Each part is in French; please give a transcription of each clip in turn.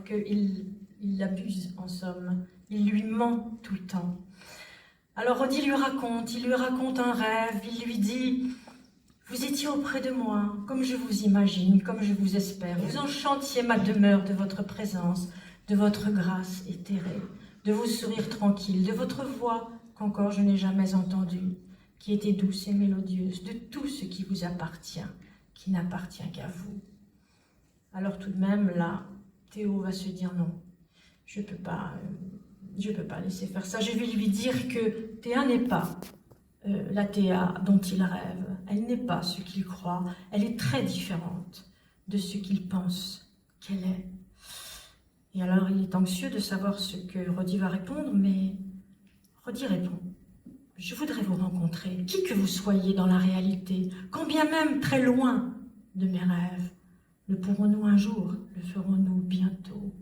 qu'il abuse, en somme. Il lui ment tout le temps. Alors Roddy lui raconte un rêve, il lui dit « Vous étiez auprès de moi, comme je vous imagine, comme je vous espère. Vous enchantiez ma demeure de votre présence, de votre grâce éthérée, de vos sourires tranquilles, de votre voix qu'encore je n'ai jamais entendue, qui était douce et mélodieuse, de tout ce qui vous appartient, qui n'appartient qu'à vous. » Alors tout de même, là, Théo va se dire « Non, je peux pas laisser faire ça. Je vais lui dire que Théa n'est pas la Théa dont il rêve. Elle n'est pas ce qu'il croit. Elle est très différente de ce qu'il pense qu'elle est. » Et alors il est anxieux de savoir ce que Roddy va répondre, mais Roddy répond « Je voudrais vous rencontrer, qui que vous soyez dans la réalité, quand bien même très loin de mes rêves. Le pourrons-nous un jour? Le ferons-nous bientôt?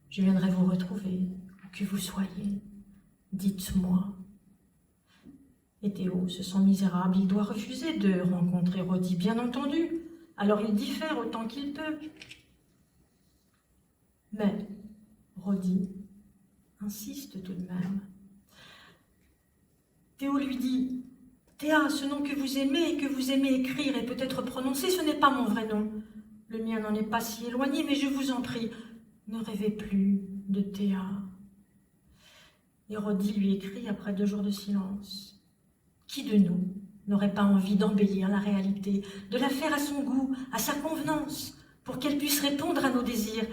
Je viendrai vous retrouver, où que vous soyez. Dites-moi. » Et Théo se sent misérable. Il doit refuser de rencontrer Roddy, bien entendu. Alors il diffère autant qu'il peut. Mais Roddy insiste tout de même. Théo lui dit « Théa, ce nom que vous aimez et que vous aimez écrire et peut-être prononcer, ce n'est pas mon vrai nom. Le mien n'en est pas si éloigné, mais je vous en prie, ne rêvez plus de Théa. » Et Roddy lui écrit après 2 jours de silence. Qui de nous n'aurait pas envie d'embellir la réalité, de la faire à son goût, à sa convenance, pour qu'elle puisse répondre à nos désirs?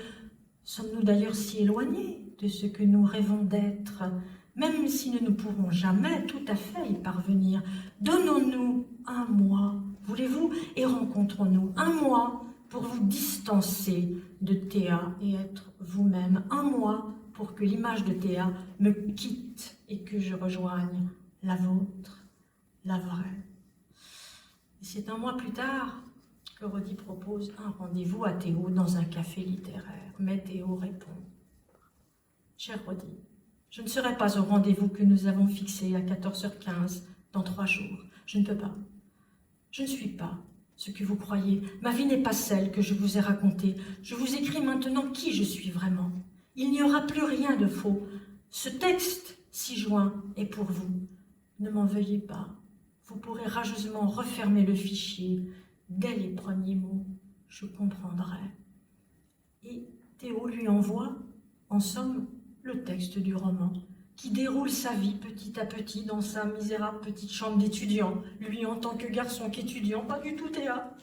Sommes-nous d'ailleurs si éloignés de ce que nous rêvons d'être, même si nous ne pourrons jamais tout à fait y parvenir? Donnons-nous un mois, voulez-vous, et rencontrons-nous un mois pour vous distancer de Théa et être vous-même. Un mois pour que l'image de Théa me quitte et que je rejoigne la vôtre, la vraie. Et c'est un mois plus tard que Roddy propose un rendez-vous à Théo dans un café littéraire. Mais Théo répond « Cher Roddy, je ne serai pas au rendez-vous que nous avons fixé à 14h15 dans 3 jours. Je ne peux pas. Je ne suis pas ce que vous croyez. Ma vie n'est pas celle que je vous ai racontée. Je vous écris maintenant qui je suis vraiment. Il n'y aura plus rien de faux. Ce texte, 6 juin, est pour vous. Ne m'en veuillez pas. Vous pourrez rageusement refermer le fichier. Dès les premiers mots, je comprendrai. » Et Théo lui envoie, en somme, le texte du roman, qui déroule sa vie petit à petit dans sa misérable petite chambre d'étudiant, lui en tant que garçon qu'étudiant, pas du tout Théa.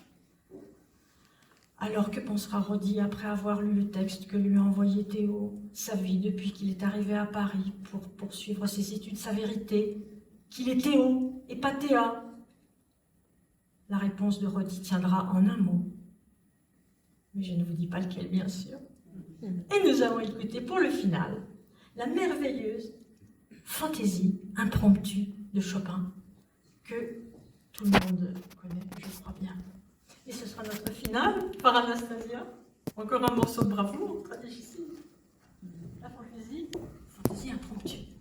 Alors que pensera Roddy après avoir lu le texte que lui a envoyé Théo? Sa vie depuis qu'il est arrivé à Paris pour poursuivre ses études, sa vérité, qu'il est Théo et pas Théa. La réponse de Roddy tiendra en un mot, mais je ne vous dis pas lequel, bien sûr. Et nous avons écouté pour le final la merveilleuse fantaisie impromptue de Chopin, que tout le monde connaît, je crois bien. Et ce sera notre finale par Anastasia. Encore un morceau de bravoure, très difficile. La fantaisie impromptue.